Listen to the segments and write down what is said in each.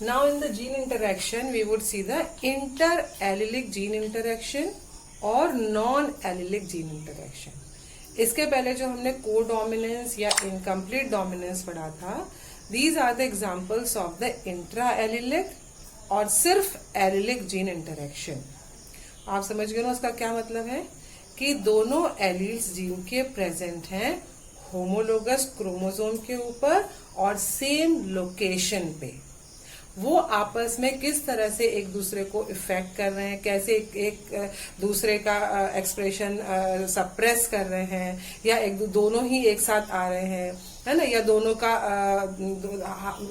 Now in the gene interaction we would see the inter-allelic gene interaction और non-allelic gene interaction. इसके पहले जो हमने कोडोमिनेंस या इनकम्प्लीट डोमिनेंस पढ़ा था, these are the examples of the intra-allelic और सिर्फ एलिलिक जीन इंटरेक्शन. आप समझ गए ना उसका क्या मतलब है कि दोनों एलील्स जीन के प्रेजेंट हैं होमोलोगस क्रोमोसोम के ऊपर और सेम लोकेशन पे. वो आपस में किस तरह से एक दूसरे को इफेक्ट कर रहे हैं, कैसे एक दूसरे का एक्सप्रेशन सप्रेस कर रहे हैं, या दोनों ही एक साथ आ रहे हैं, है ना, या दोनों का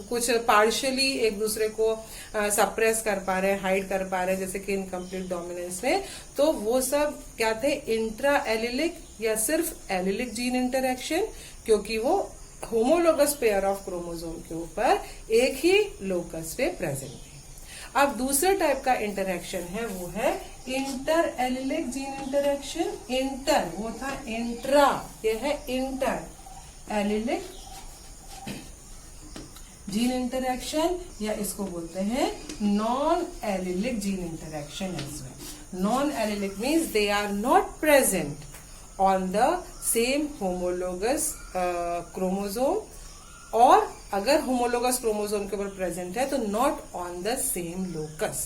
कुछ पार्शियली एक दूसरे को सप्रेस कर पा रहे हैं, हाइड कर पा रहे हैं, जैसे कि इनकम्प्लीट डोमिनेंस में. तो वो सब क्या थे, इंट्रा एलिलिक या सिर्फ एलिलिक जीन इंटरेक्शन, क्योंकि वो होमोलोगस पेयर ऑफ क्रोमोसोम के ऊपर एक ही लोकस पे प्रेजेंट है. अब दूसरे टाइप का इंटरेक्शन है, वो है inter allelic gene interaction. Inter वो था इंट्रा, ये है इंटर एलिलिक जीन इंटरेक्शन, या इसको बोलते हैं non allelic gene interaction as well. Non allelic means they are not present on the same homologous chromosome, और अगर homologous chromosome के ऊपर present है तो not on the same locus.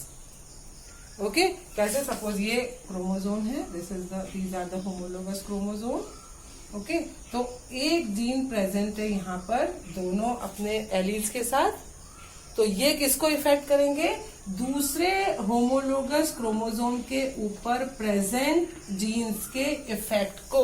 Okay, कैसे, सपोज ये क्रोमोसोम है, these are the homologous chromosome. Okay, तो एक जीन प्रेजेंट है यहाँ पर दोनों अपने एलील्स के साथ, तो ये किसको इफेक्ट करेंगे, दूसरे होमोलोगस क्रोमोसोम के ऊपर प्रेजेंट जीन्स के इफेक्ट को.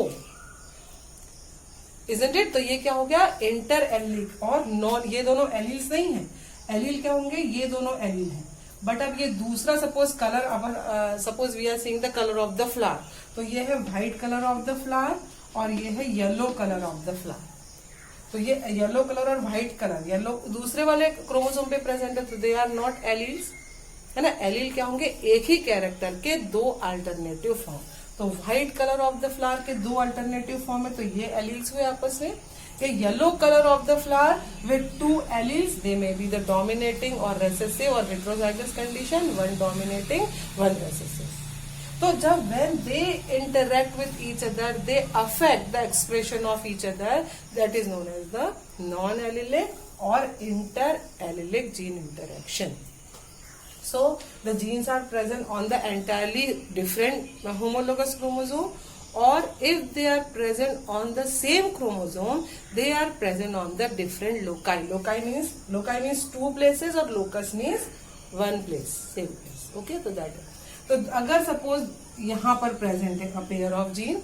Isn't it? तो ये क्या हो गया, इंटर एलिलिक और नॉन. ये दोनों एलील्स नहीं है, एलील क्या होंगे, ये दोनों एलील हैं. बट अब ये दूसरा सपोज कलर, अब suppose we are seeing the colour of the flower, तो ये है white colour of the flower और ये है yellow colour of the flower. तो ये येलो कलर और व्हाइट कलर, येलो दूसरे वाले क्रोमोसोम पे प्रेजेंट है, तो दे आर नॉट एलील्स, है ना. एलील क्या होंगे, एक ही कैरेक्टर के दो अल्टरनेटिव फॉर्म. तो white colour of the flower के दो अल्टरनेटिव फॉर्म है, तो ये एलील्स हुए आपस में. ये yellow colour of the flower with two alleles, they may be the dominating और रेसेसिव और heterozygous condition, one dominating one recessive. तो जब when they interact with each other, they affect the expression of each other. That is known as the non-allelic or inter-allelic gene interaction. So the genes are present on the entirely different homologous chromosome, or if they are present on the same chromosome, they are present on the different loci. Loci means two places, और locus means one place, same place. Okay, so that is. तो अगर suppose यहाँ पर present है pair of gene,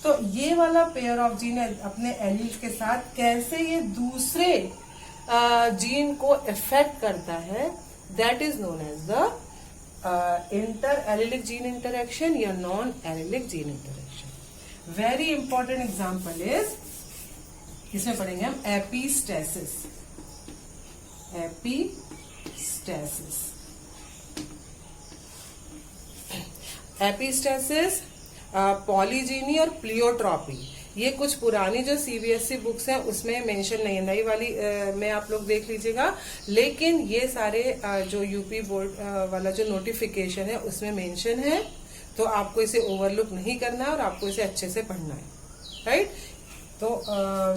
तो ये वाला pair of gene अपने एलील के साथ कैसे ये दूसरे जीन को इफेक्ट करता है, that is known as the inter allelic gene interaction या non allelic gene interaction. Very important example is, इसमें पढ़ेंगे हम एपिस्टेसिस. एपिस्टेसिस, एपिस्टेसिस, पॉलीजीनी और प्लियोट्रॉपी, ये कुछ पुरानी जो सीबीएसई बुक्स हैं उसमें मेंशन नहीं है, नई वाली में आप लोग देख लीजिएगा. लेकिन ये सारे जो यूपी बोर्ड वाला जो नोटिफिकेशन है उसमें मेंशन है, तो आपको इसे ओवरलुक नहीं करना है और आपको इसे अच्छे से पढ़ना है, राइट. तो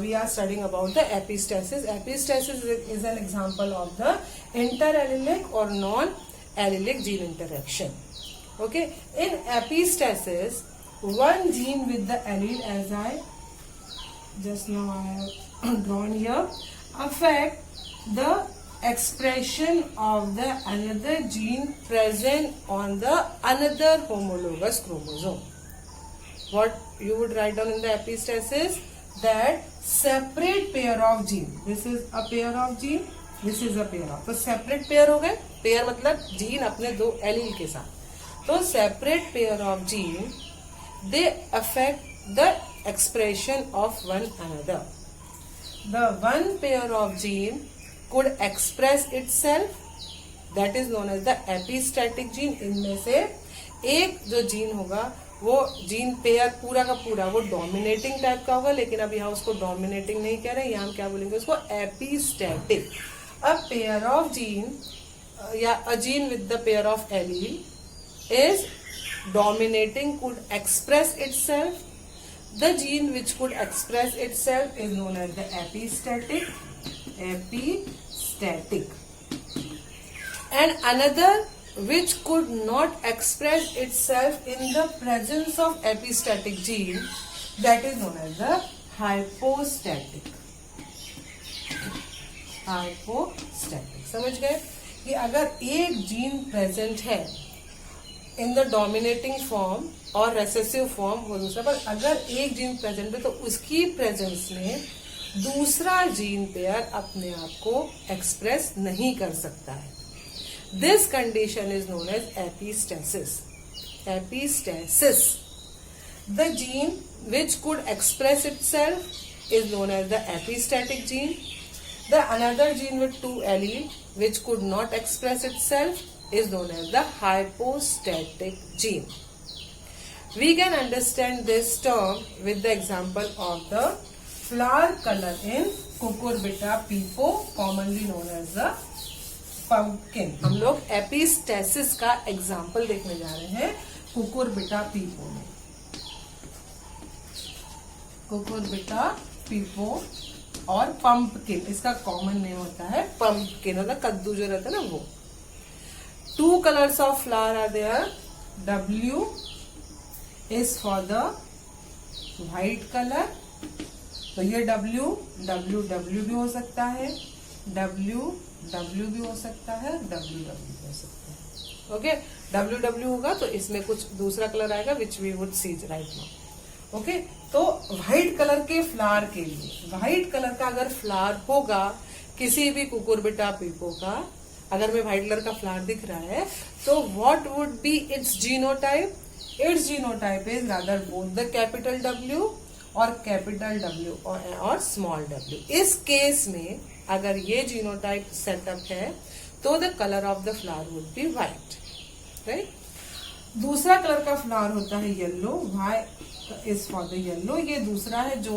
we are studying about the epistasis. Epistasis is an example of the inter allelic और non allelic gene interaction. Okay, in epistasis, one gene with the allele, as I just now I have drawn here, affect the expression of the another gene present on the another homologous chromosome. What you would write down in the epistasis, that separate pair of gene. This is a pair of gene, this is a pair of. तो separate pair हो गए, pair मतलब gene अपने दो allele के साथ. तो separate pair of gene, they affect the expression of one another. The one pair of gene could express itself, that is known as the epistatic gene. इनमें से एक जो जीन होगा वो जीन पेयर पूरा का पूरा वो डोमिनेटिंग टाइप का होगा, लेकिन अब यहाँ उसको डोमिनेटिंग नहीं कह रहे, यहाँ हम क्या बोलेंगे उसको epistatic. A pair of gene या a gene with the pair of allele is dominating could express itself. The gene which could express itself is known as the epistatic. And another which could not express itself in the presence of epistatic gene, that is known as the hypostatic. समझ गए कि अगर एक gene present है in the dominating form और recessive form वो दूसरा, पर अगर एक जीन प्रेजेंट है तो उसकी प्रेजेंस में दूसरा जीन पेयर अपने आप को एक्सप्रेस नहीं कर सकता है. This condition is known as epistasis. The gene which could express itself is known as the epistatic gene. The another gene with two allele which could not express itself is known as the hypostatic gene. We can understand this term with the example of the flower color in Cucurbita pepo, commonly known as the pumpkin. हम लोग epistasis का example देखने जा रहे हैं Cucurbita pepo में. Cucurbita pepo और pumpkin, इसका कॉमन नेम होता है पंपकिन, मतलब कद्दू जो रहता है ना वो. 2 colors of flower are there. W is for the white color, तो ये W भी हो सकता है, W भी हो सकता है, W भी हो सकता है. ओके, W होगा तो इसमें कुछ दूसरा कलर आएगा which we would see right now. Okay, तो व्हाइट कलर के फ्लावर के लिए, व्हाइट कलर का अगर फ्लावर होगा किसी भी कुकुरबिटा पीपो का, अगर मैं व्हाइट कलर का फ्लावर दिख रहा है तो what would be its genotype? Its genotype is rather both the capital W और कैपिटल W और स्मॉल w. इस केस में अगर ये जीनोटाइप सेटअप है तो the colour of the flower would be white. Right. दूसरा कलर का फ्लावर होता है yellow. Y is for the yellow. ये दूसरा है जो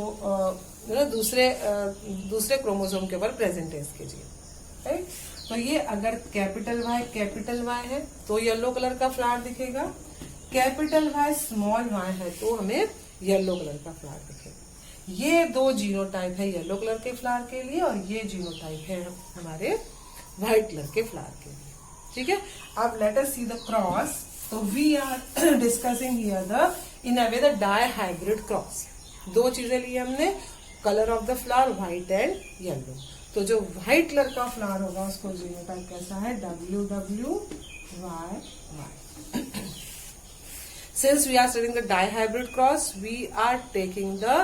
दूसरे क्रोमोसोम के ऊपर प्रेजेंट है इसके जीन. राइट. तो ये अगर कैपिटल वाई है तो येलो कलर का फ्लावर दिखेगा. कैपिटल वाई स्मॉल वाई है तो हमें येलो कलर का फ्लावर दिखेगा. ये दो जीनोटाइप है येलो कलर के फ्लावर के लिए और ये जीनोटाइप है हमारे व्हाइट कलर के फ्लावर के लिए. ठीक है. अब let us see the cross. तो we are discussing here the in a way the dihybrid cross. दो चीजें ली हमने, colour of the flower white and yellow. तो जो व्हाइट कलर का फ्लावर होगा उसको जीनोटाइप कैसा है? WWYY. Since we are studying the dihybrid cross, we are taking the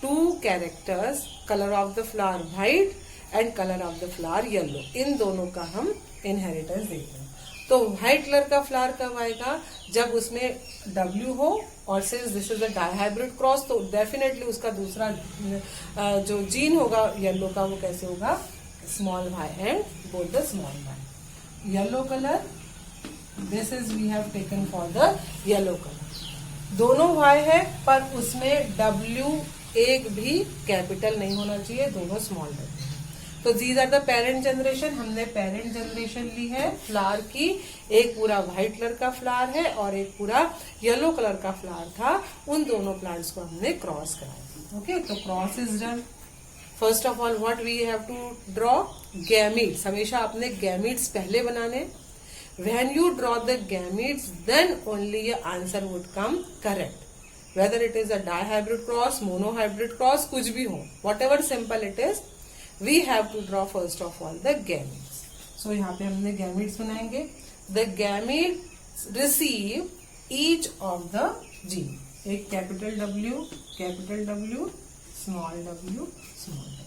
two characters, color of the flower white and color of the flower yellow. इन दोनों का हम इनहेरिटेंस देते हैं. तो व्हाइट कलर का फ्लावर कब आएगा? जब उसमें W हो, और since this is a dihybrid cross तो डेफिनेटली उसका दूसरा जो जीन होगा येलो का वो कैसे होगा? Small y and both the small y. Yellow colour, this is we have taken for the yellow colour. दोनों y है पर उसमें W एक भी कैपिटल नहीं होना चाहिए, दोनों स्मॉल है. तो these are the parent generation. हमने पेरेंट जनरेशन ली है फ्लावर की. एक पूरा व्हाइट कलर का फ्लावर है और एक पूरा येलो कलर का फ्लावर था. उन दोनों प्लांट्स को हमने क्रॉस कराया. ओके, तो cross is done. First of all what we have to draw? Gametes. हमेशा अपने गैमीट्स पहले बनाने. When you draw the gametes then only your answer would come correct. Whether it is a dihybrid cross, monohybrid cross, कुछ भी हो, whatever simple it is, we have to draw first of all the gametes. So यहाँ पे हमने gametes बनाएंगे. The gametes receive each of the gene. एक capital W, small w, small w.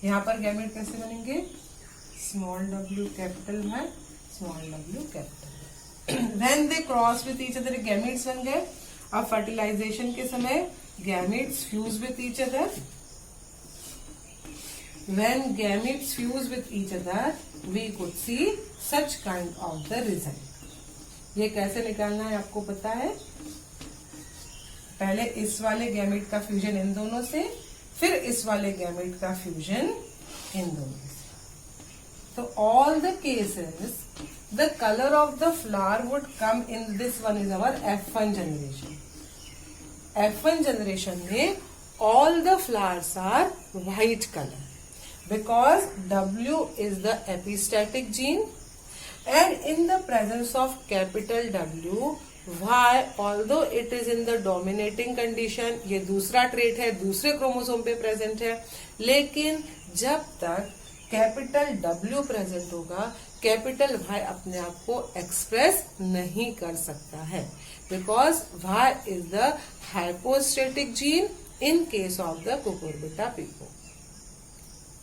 यहाँ पर गैमेट कैसे बनेंगे? स्मॉल w कैपिटल है, small w capital. When they cross with each other, gametes बन गए. अब फर्टिलाइजेशन के समय gametes fuse with each other. When gametes fuse with each other, we could see such kind of the result. ये कैसे निकालना है आपको पता है? पहले इस वाले गैमेट का फ्यूजन इन दोनों से, फिर इस वाले गैमेट का फ्यूजन इन दोनों से. तो all the cases the color of the flower would come in this one is our F1 generation. F1 generation में all the flowers are white color because W is the epistatic gene and in the presence of capital W Y although it is in the dominating condition, ये दूसरा trait है, दूसरे chromosome पे present है, लेकिन जब तक कैपिटल W प्रेजेंट होगा कैपिटल Y अपने आप को एक्सप्रेस नहीं कर सकता है because Y is the hypostatic gene in case of the Cucurbita pepo.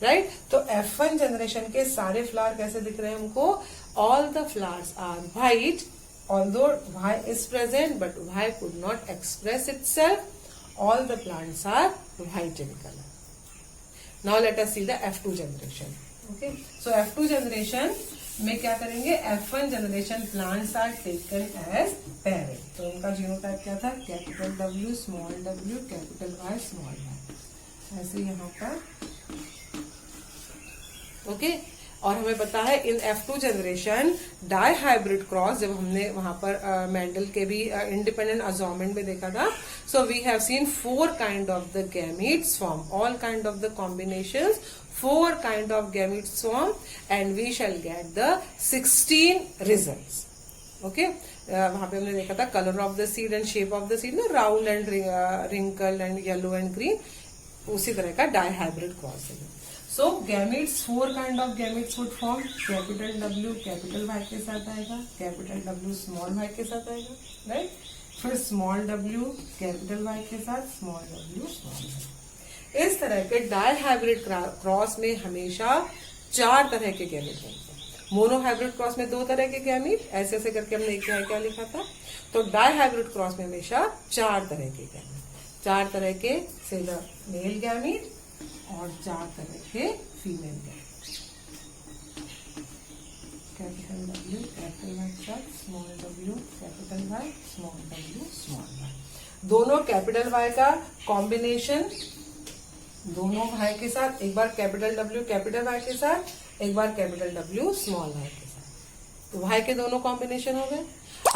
Right, तो F1 जनरेशन के सारे फ्लावर कैसे दिख रहे हैं हमको? All the flowers are white although Y is present but Y could not express itself. All the plants are white in color. Now let us see the F2 generation. Okay, so F2 generation में क्या करेंगे? F1 generation plants are taken as parent. तो उनका genotype क्या था? Capital W small w capital Y small y. ऐसे यहाँ पर ओके और हमें पता है in F2 generation dihybrid cross जब हमने वहां पर मेंडल के भी इंडिपेंडेंट अजॉर्मेंट में देखा था. So we have seen 4 kind of the gametes form, all kind of the combinations, 4 kind of gametes form and we shall get the 16 results. Okay, वहां पे हमने देखा था colour of the seed and shape of the seed ना, round and wrinkle and yellow and green, उसी तरह का dihybrid cross है. So gametes 4 kind of gametes would form. Capital W capital Y के साथ आएगा, कैपिटल W स्मॉल y के साथ आएगा, राइट. फिर स्मॉल w कैपिटल Y के साथ, स्मॉल w स्मॉल y. इस तरह के डाई हाइब्रिड क्रॉस में हमेशा 4 तरह के गैमेट बनते हैं. मोनो हाइब्रिड क्रॉस में 2 तरह के गैमेट, ऐसे ऐसे करके हमने एक क्या लिखा था. तो डाई हाइब्रिड क्रॉस में हमेशा 4 तरह के गैमेट, 4 तरह के से द मेल गैमेट और 4 तरह के female gamete. Capital W capital Y के साथ, small w capital Y small w small y. दोनों कैपिटल Y का कॉम्बिनेशन दोनों Y के साथ, एक बार कैपिटल W कैपिटल Y के साथ, एक बार कैपिटल W स्मॉल y के साथ. तो Y के दोनों कॉम्बिनेशन हो गए.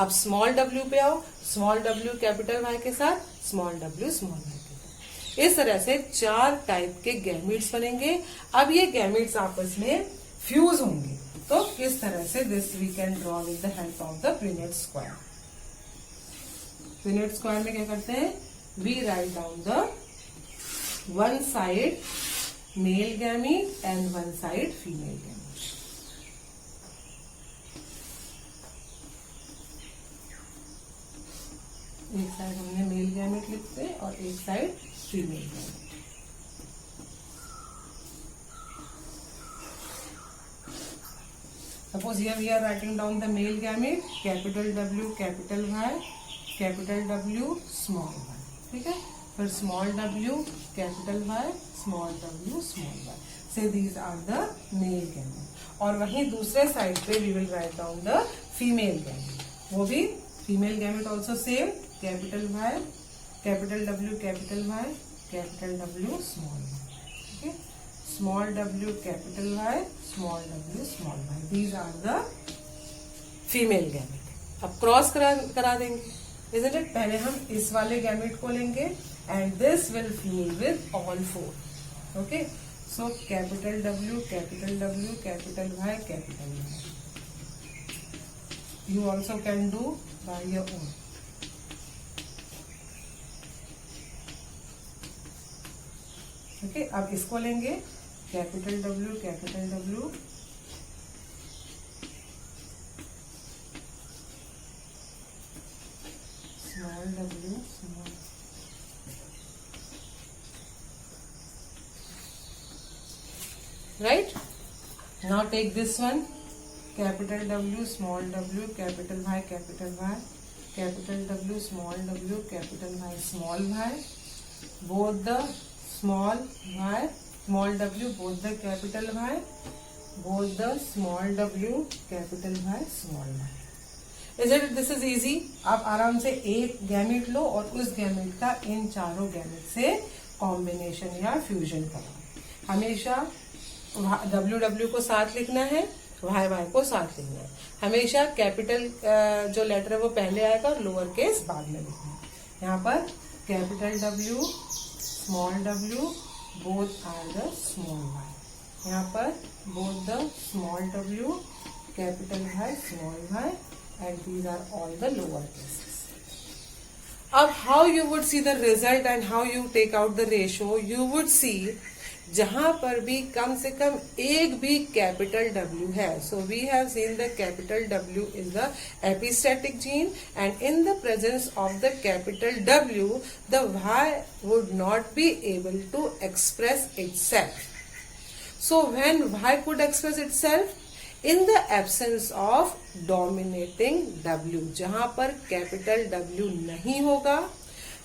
अब स्मॉल w पे आओ, स्मॉल w कैपिटल Y के साथ, स्मॉल w स्मॉल y. इस तरह से 4 टाइप के गैमीट्स बनेंगे. अब ये गैमीट्स आपस में फ्यूज होंगे तो किस तरह से this we can draw with the help of the Punnett square. Punnett square में क्या करते हैं? We write down the one side male gamete and one side female gamete. एक साइड हमने मेल गैमेट लिखते हैं और एक side female gamete. Suppose here we are writing down the male gamete, capital W capital Y capital W small y. ठीक है, फिर small w capital Y small w small y. से these are the male gamete. और वहीं दूसरे side पे we will write down the female gamete. वो भी female gamete also same, capital Y capital W capital Y capital W small y. Okay, small w capital Y small w small y. These are the female gamete. अब cross करा देंगे, isn't it? पहले हम इस वाले gamete को लेंगे and this will fuse with all 4. Okay, so capital W capital W capital Y capital Y. You also can do by your own. Okay, अब इसको लेंगे capital W capital W small w small. Right, now take this one capital W small w capital Y capital Y capital W small w capital Y small y. Both the small y small w both the capital Y both the small w capital Y small y. Is it? This is easy. आप आराम से एक gamete लो और उस gamete का इन चारों gamete से combination या फ्यूजन करो. हमेशा WW को साथ लिखना है, YY को साथ लिखना है। हमेशा कैपिटल जो लेटर है वो पहले आएगा और लोअर केस बाद में लिखना है। यहाँ पर capital W, small w, both are the small y। यहाँ पर both the small w, capital Y, small y, and these are all the lower cases. अब how you would see the result and how you take out the ratio, you would see जहां पर भी कम से कम एक भी capital W है, so we have seen the capital W is the epistatic gene, and in the presence of the capital W, the Y would not be able to express itself. So when Y could express itself? In the absence of dominating W, जहां पर capital W नहीं होगा,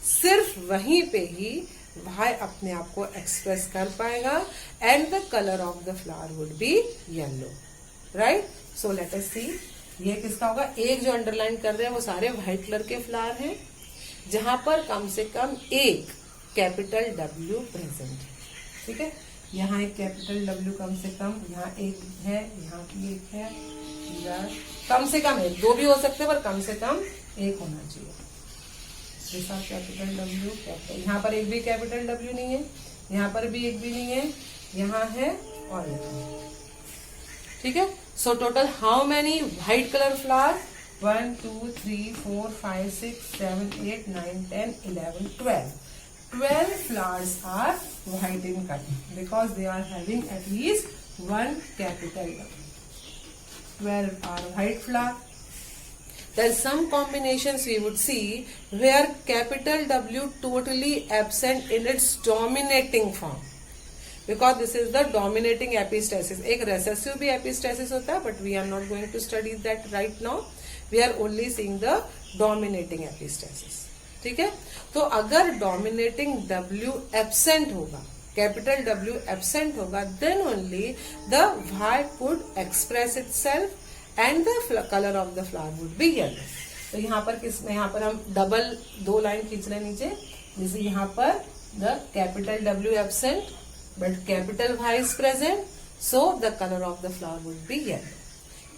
सिर्फ वहीं पे ही Y अपने आप को एक्सप्रेस कर पाएगा, and the colour of the flower would be yellow, right. So let us see, ये किसका होगा? एक जो अंडरलाइन कर रहे हैं वो सारे व्हाइट कलर के फ्लावर हैं, जहां पर कम से कम एक कैपिटल W प्रेजेंट है, ठीक है। यहाँ एक कैपिटल W कम से कम, यहाँ एक है, यहाँ भी एक है, कम से कम एक, दो भी हो सकते हैं पर कम से कम एक होना चाहिए। कैपिटल W, कैपिटल, यहाँ पर एक भी कैपिटल W नहीं है, यहाँ पर भी एक भी नहीं है, यहाँ है और यहाँ है, ठीक है। So total how many white colour flower? 1 2 3 4 5 6 7 8 9 10 11 12 12 flowers are white in color because they are having at least one capital W. 12 are white flower. Then some combinations we would see where capital W totally absent in its dominating form, because this is the dominating epistasis. एक recessive भी epistasis होता है, but we are not going to study that right now. We are only seeing the dominating epistasis. ठीक है। तो अगर dominating W absent होगा, capital W absent होगा, then only the Y could express itself and the colour of the flower would be yellow. तो यहाँ पर यहाँ पर हम डबल दो लाइन खींच रहे हैं नीचे, जैसे यहाँ पर the capital W absent but capital Y is present, so the colour of the flower would be yellow.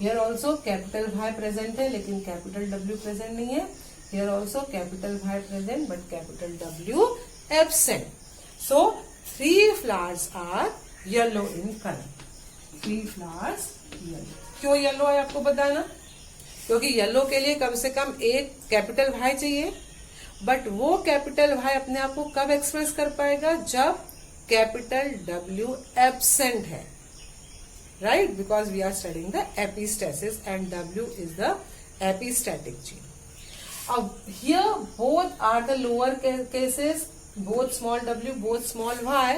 Here also capital Y present है लेकिन कैपिटल W प्रेजेंट नहीं है। Here also capital Y present but capital W absent. So 3 flowers are yellow in color. 3 flowers yellow. क्यों yellow है आपको बताना? क्योंकि yellow के लिए कम से कम एक कैपिटल Y चाहिए, बट वो कैपिटल Y अपने आप को कब एक्सप्रेस कर पाएगा? जब कैपिटल W एब्सेंट है, right, because we are studying the epistasis and W is the epistatic gene. Here both are the lower cases, both small w, both small y.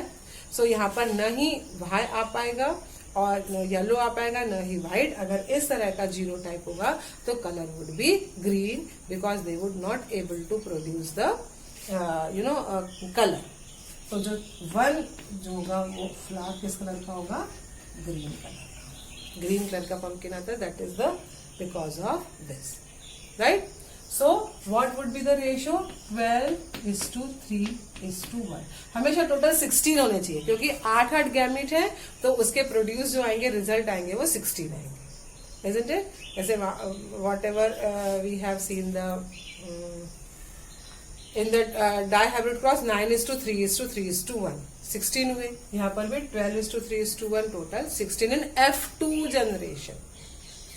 So यहाँ पर न ही y आ पाएगा और न येलो आ पाएगा, न ही white. अगर इस तरह का जीनोटाइप होगा तो colour would be green, because they would not able to produce the colour. तो जो वन जो होगा वो फ्लावर किस कलर का होगा? Green colour. ग्रीन कलर का पंपकिन आता है, that is the because of this, right. So what would be the ratio? 12:3:1. हमेशा टोटल 16 होने चाहिए, क्योंकि 8 गैमेट है तो उसके प्रोड्यूस जो आएंगे, रिजल्ट आएंगे, वो 16 आएंगे, isn't it? ऐसे whatever we have seen the in the dihybrid cross 9:3:3:1 16 हुए. यहाँ पर भी 12:3:1 टोटल 16 इन F2 जनरेशन,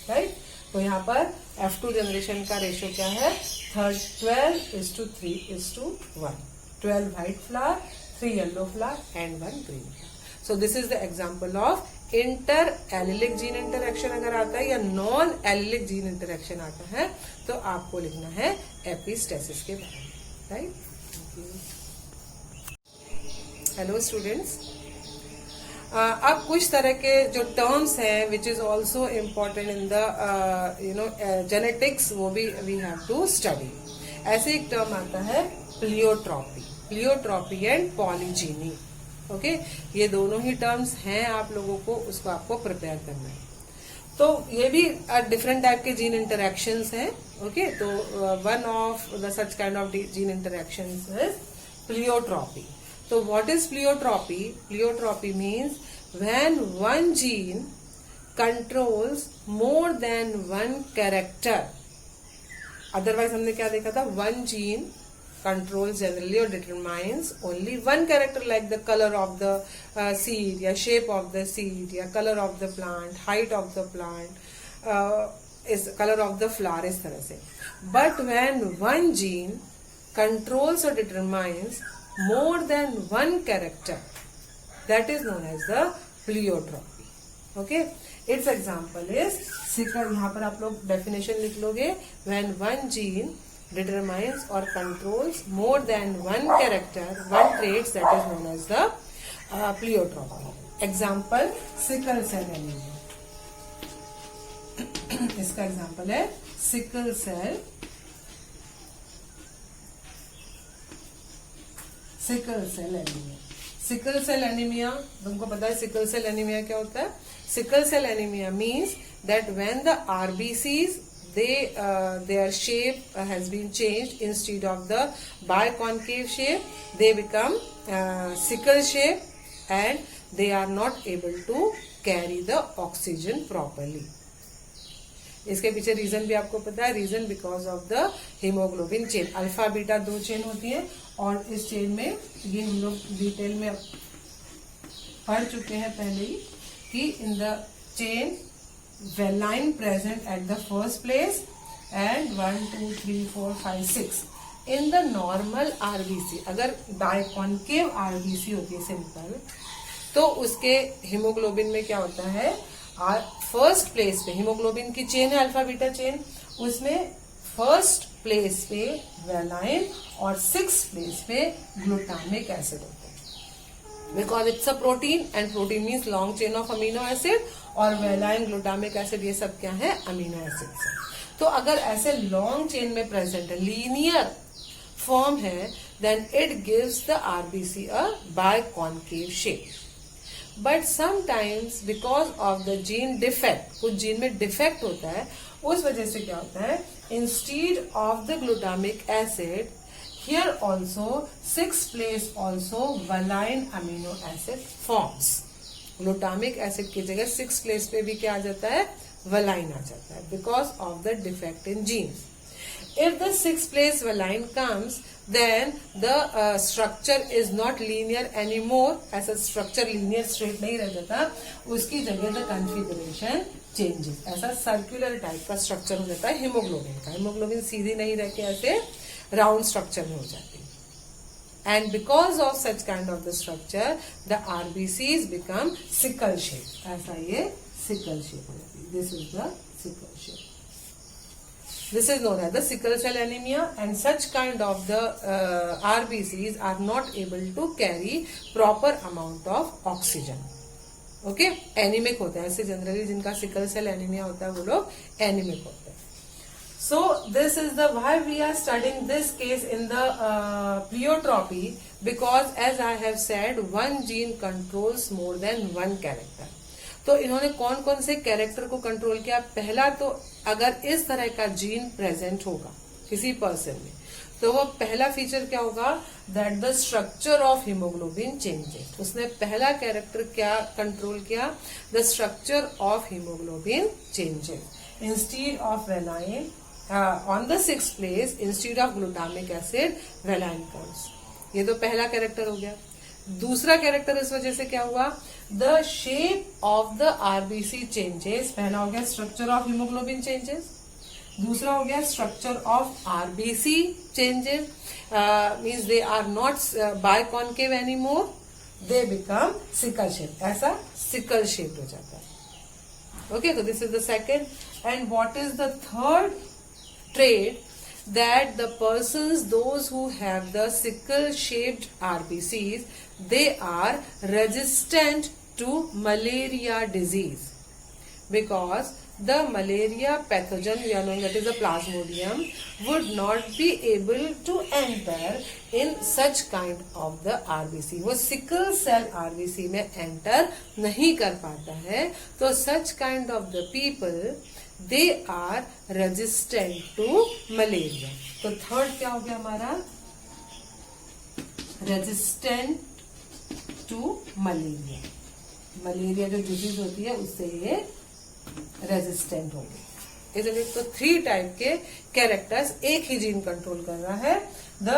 राइट. तो यहाँ पर F2 जनरेशन का रेशियो क्या है? 12:3:1. 12 white flower, 3 yellow flower and 1 green flower. So this is the example of inter allelic gene interaction. अगर आता है या नॉन एलिलिक जीन इंटरेक्शन आता है तो आपको लिखना है एपिस्टेसिस के बारे में, राइट. हेलो स्टूडेंट्स, अब कुछ तरह के जो टर्म्स हैं which is also important in the genetics, वो भी वी हैव टू स्टडी. ऐसे एक टर्म आता है pleiotropy. Pleiotropy and polygeny. Okay, ये दोनों ही टर्म्स हैं, आप लोगों को उसको आपको प्रिपेयर करना है. तो ये भी डिफरेंट टाइप के जीन इंटरेक्शंस हैं. ओके, तो one of the such kind of gene interactions is pleiotropy. So what is pleiotropy? Pleiotropy means when one gene controls more than one character. Otherwise हमने क्या देखा था, one gene controls generally or determines only one character, like the color of the seed, या shape of the seed, या color of the plant, height of the plant, is color of the flower, इस तरह से. But when one gene controls or determines more than one character, that is known as the pleiotropy. Okay, its example is sickle. यहाँ पर आप लोग definition लिख लोगे. When one gene determines or controls more than one character, one traits, that is known as the pleiotropy. Example, sickle cell anemia. इसका example है sickle cell anaemia. Sickle cell anaemia तुमको पता है सिकल सेल एनीमिया क्या होता है. Sickle cell anaemia means that when the RBCs their shape has been changed. Instead of the biconcave shape, they become sickle shape and they are not able to carry the oxygen properly. इसके पीछे reason भी आपको पता है. Reason because of the haemoglobin chain. Alpha beta 2 chain होती है और इस चेन में ये हम लोग डिटेल में पढ़ चुके हैं पहले ही कि in the chain valine present at the first place and 1 2 3 4 5 6 in the normal RBC. अगर बायकॉन्केव आरबीसी होती है सिंपल, तो उसके हीमोग्लोबिन में क्या होता है, फर्स्ट प्लेस पे हीमोग्लोबिन की चेन है अल्फा बीटा चेन, उसमें फर्स्ट प्लेस पे वेलाइन और 6th प्लेस पे ग्लूटामिक एसिड होता है. Because it's a protein and protein means long chain of amino acid, और वेलाइन ग्लूटामिक एसिड ये सब क्या है, अमीनो एसिड्स है. तो अगर ऐसे लॉन्ग चेन में प्रेजेंट है, लीनियर फॉर्म है, then it gives the RBC a biconcave shape. But sometimes because of the gene defect, कुछ जीन में डिफेक्ट होता है, उस वजह से क्या होता है, instead of the glutamic acid here also 6th place also valine amino acid forms. Glutamic acid की जगह 6th प्लेस पे भी क्या आ जाता है, वेलाइन आ जाता है, because of the defect in genes. If the 6th place valine comes, then the structure is not linear anymore. ऐसा structure linear straight नहीं रह जाता, उसकी जगह the configuration changes. ऐसा circular type का structure हो जाता है हीमोग्लोबिन का. हीमोग्लोबिन सीधी नहीं रह के ऐसे round structure में हो जाती है. And because of such kind of the structure, the RBCs become sickle shape. ऐसा ये sickle shape हो जाती है. This is the sickle shape. This is known as the sickle cell anemia, and such kind of the RBCs are not able to carry proper amount of oxygen. Okay, anemic होते हैं ऐसे generally, जिनका sickle cell anemia होता है वो लोग anemic होते हैं. So this is the why we are studying this case in the pleiotropy, because as I have said, one gene controls more than one character. तो इन्होंने कौन कौन से कैरेक्टर को कंट्रोल किया. पहला तो अगर इस तरह का जीन प्रेजेंट होगा किसी पर्सन में, तो वो पहला फीचर क्या होगा, that the structure of haemoglobin changes. उसने पहला कैरेक्टर क्या कंट्रोल किया, the structure of haemoglobin changes. Instead of valine on the 6th place, instead of glutamic acid valine comes. ये तो पहला कैरेक्टर हो गया. दूसरा कैरेक्टर इस वजह से क्या हुआ, the shape of the RBC changes. पहला हो गया स्ट्रक्चर ऑफ हीमोग्लोबिन चेंजेस, दूसरा हो गया structure of RBC changes. Means they are not biconcave any more, they become sickle shape. ऐसा सिकल शेप हो जाता है. ओके, तो this is the second. And what is the third trait, that the persons, those who have the sickle shaped RBCs, they are resistant to malaria disease, because the malaria pathogen, we are knowing that is the plasmodium, would not be able to enter in such kind of the RBC. वो sickle cell RBC में enter नहीं कर पाता है. तो such kind of the people, they are resistant to malaria. तो third क्या हो गया हमारा, resistant to malaria. मलेरिया जो डिजीज होती है उससे ये रेजिस्टेंट होंगे। इसलिए तो 3 टाइप के कैरेक्टर्स एक ही जीन कंट्रोल कर रहा है, the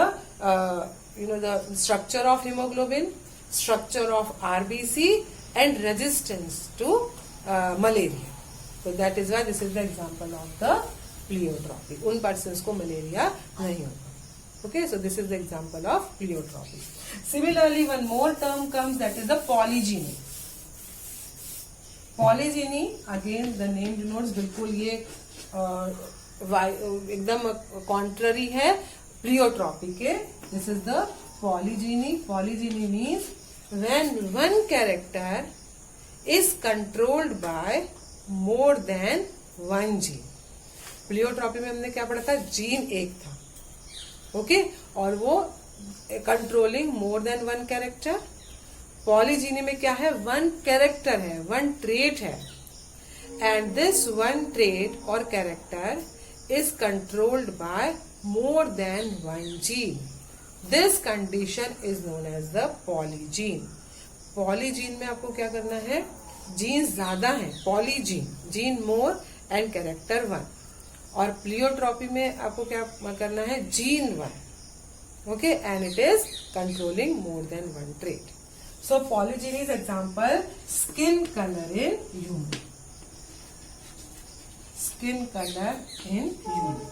structure of haemoglobin, structure of RBC and resistance to malaria. तो that is why this is the example of the pleiotropy. उन पर्सन को मलेरिया नहीं होता। Okay, so this is the example of pleiotropy. Similarly, one more term comes, that is the polygyny. Polygyny, again the name denotes, बिल्कुल ये एकदम contrary है pleiotropy के। This is the polygyny. Polygyny means when one character is controlled by more than one gene. Pleiotropy में हमने क्या पढ़ा था, जीन एक था, ओके, और वो controlling more than one character. Polygeny में क्या है, वन कैरेक्टर है, वन ट्रेट है, एंड दिस वन ट्रेट और character is controlled by more than one gene. This condition is known as the polygene. Polygene में आपको क्या करना है, जीन ज्यादा है, polygene, gene more and character one. और प्लियोट्रॉपी में आपको क्या करना है, gene one, okay, and it is controlling more than one trait. So polygeny is example, skin colour in human, skin colour in human,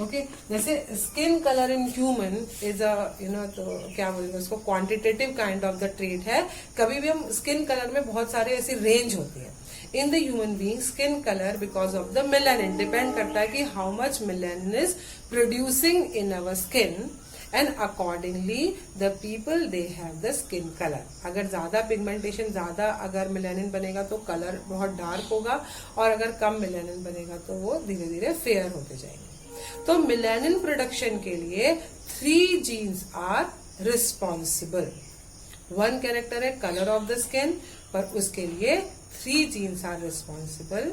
okay. जैसे skin colour in human is तो क्या बोलेंगे उसको, quantitative kind of the trait है। कभी भी हम skin colour में बहुत सारे ऐसी रेंज होती है। In the human being skin colour because of the melanin, depend करता है कि how much melanin is producing in our skin, and accordingly the people they have the skin colour. अगर ज्यादा पिगमेंटेशन, ज्यादा अगर मेलानिन बनेगा तो कलर बहुत डार्क होगा, और अगर कम मेलानिन बनेगा तो वो धीरे धीरे फेयर होते जाएंगे। तो मेलानिन प्रोडक्शन के लिए 3 genes are responsible. One character है कलर ऑफ द स्किन, पर उसके लिए 3 genes are responsible.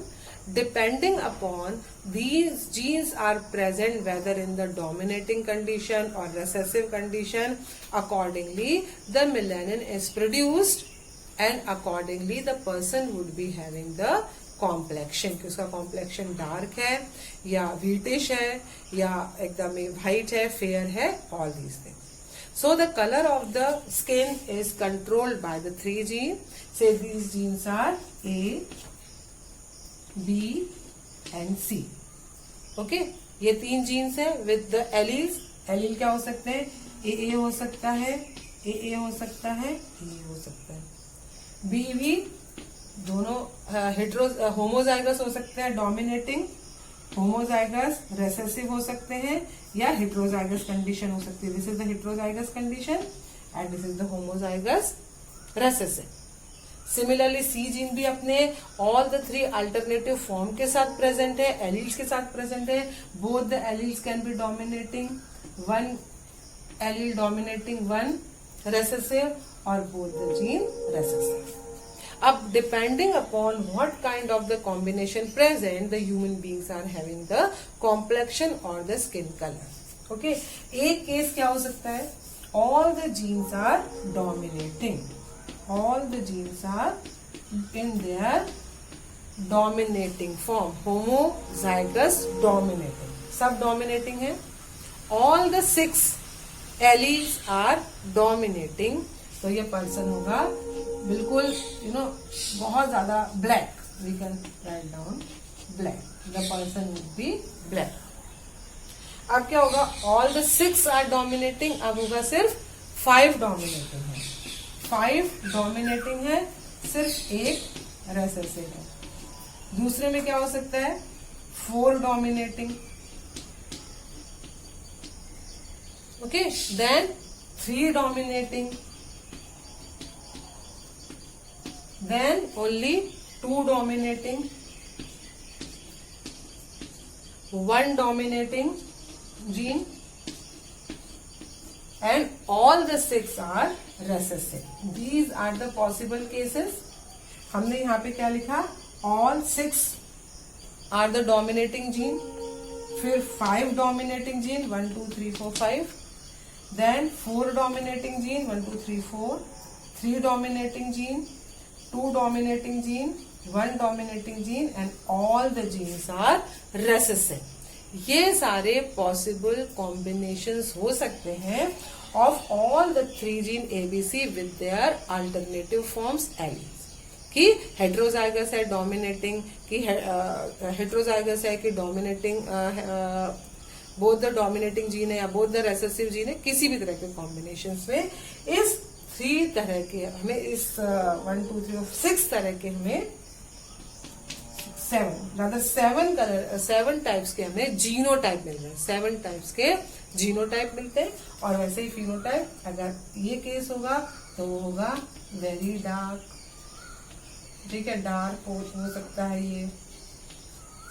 Depending upon these genes are present whether in the dominating condition or recessive condition, accordingly the melanin is produced, and accordingly the person would be having the complexion, कि उसका complexion dark है या wheatish है या एकदम white है, fair है, all these things. So the color of the skin is controlled by the 3 genes. Say these genes are A, B and C. Okay, ये 3 genes है with the alleles. Allele क्या हो सकते हैं, AA हो सकता है, AA हो सकता है, AA हो सकता है, B भी दोनों होमोजाइगस हो सकते हैं, डोमिनेटिंग, होमोजाइगस रेसेसिव हो सकते हैं, या हेट्रोजाइगस कंडीशन हो सकती है। This is the heterozygous condition and this is the homozygous recessive. Similarly C gene भी अपने ऑल द 3 अल्टरनेटिव फॉर्म के साथ प्रेजेंट है, एलील्स के साथ प्रेजेंट है। Both the alleles can be dominating, one allele dominating one recessive, और both the gene recessive. अब depending upon what kind of the combination present, the human beings are having the complexion और द skin colour. Okay, एक case क्या हो सकता है, all the genes are dominating, all the genes are in their dominating form, homozygous dominating, सब dominating है, all the 6 alleles are dominating, तो ये पर्सन होगा बिल्कुल बहुत ज्यादा black, we can write down black, the person would be black. अब क्या होगा, all the 6 are dominating, अब होगा सिर्फ 5 dominating है, 5 डोमिनेटिंग है, सिर्फ एक रेसेसिव है। दूसरे में क्या हो सकता है, 4 dominating, okay, then 3 dominating, then only 2 dominating, 1 dominating gene, and all the 6 are recessive. These are the possible cases. हमने यहाँ पे क्या लिखा, all 6 are the dominating gene, फिर 5 dominating gene 1 2 3 4 5, then 4 dominating gene 1 2 3 4, 3 dominating gene, 2 dominating gene, 1 dominating gene and all the genes are recessive. ये सारे possible combinations हो सकते हैं of all the 3 gene ABC with their alternative forms alleles. कि heterozygous है dominating, कि heterozygous है कि dominating both the dominating gene है या बोथ द रेसेसिव जीन है. किसी भी तरह के कॉम्बिनेशंस में इस 3 तरह के हमें इस 1 2 3 6 तरह के हमें 7 टाइप्स के हमें जीनोटाइप मिल रहे हैं. 7 टाइप्स के जीनोटाइप मिलते हैं. और वैसे ही फिनोटाइप, अगर ये केस होगा तो वो होगा वेरी डार्क. ठीक है, डार्क हो सकता है ये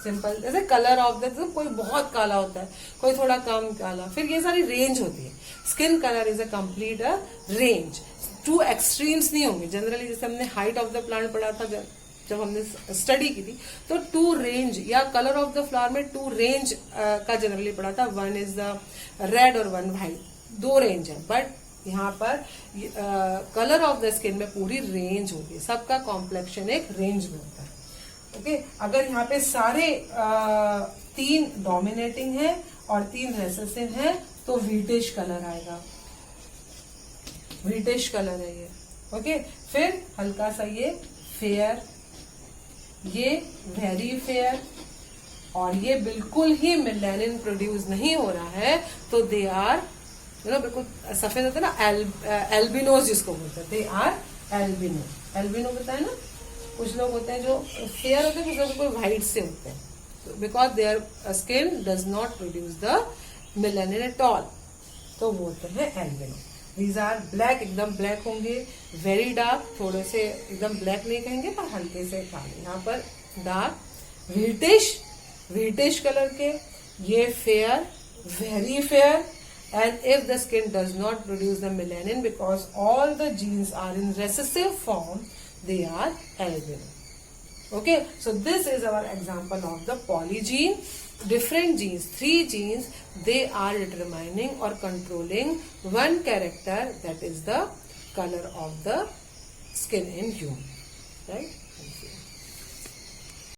सिंपल. जैसे कलर ऑफ द, तो कोई बहुत काला होता है, कोई थोड़ा कम काला. फिर ये सारी रेंज होती है. Skin colour is a complete range. 2 extremes नहीं होंगे जनरली. जैसे हमने हाइट ऑफ द प्लांट पढ़ा था जब हमने स्टडी की थी, तो 2 रेंज या कलर ऑफ द फ्लावर में 2 रेंज का जनरली पढ़ा था. 1 इज द रेड और 1 व्हाइट. 2 रेंज है. बट यहाँ पर कलर ऑफ द स्किन में पूरी रेंज होती है. सबका कॉम्प्लेक्शन एक रेंज में होता है. ओके, अगर यहाँ पे सारे 3 डोमिनेटिंग है और 3 रेसेसिव है तो व्हीटिश कलर आएगा. व्हीटिश कलर है ये. ओके, फिर हल्का सा ये फेयर, ये वेरी फेयर, और ये बिल्कुल ही मेलानिन प्रोड्यूस नहीं हो रहा है तो दे आर बिल्कुल सफेद होता है ना, एल्बिनोज जिसको बोलते हैं. They are albino. एल्बिनो होता है ना, कुछ लोग होते हैं जो फेयर होते हैं, कुछ लोग बिल्कुल व्हाइट से होते हैं. Because their skin does not produce the melanin at all, तो बोलते हैं एल्बिनो. दीज आर ब्लैक, एकदम ब्लैक होंगे. वेरी डार्क, थोड़े से एकदम ब्लैक नहीं कहेंगे पर हल्के से काले. यहाँ पर डार्क, व्हीटिश कलर के, ये fair, very fair. And if the skin does not produce the melanin because all the genes are in recessive form, they are albino. Okay, so this is our example of the polygene. Different genes, 3 genes, they are determining or controlling one character, that is the color of the skin in human. Right? Thank you.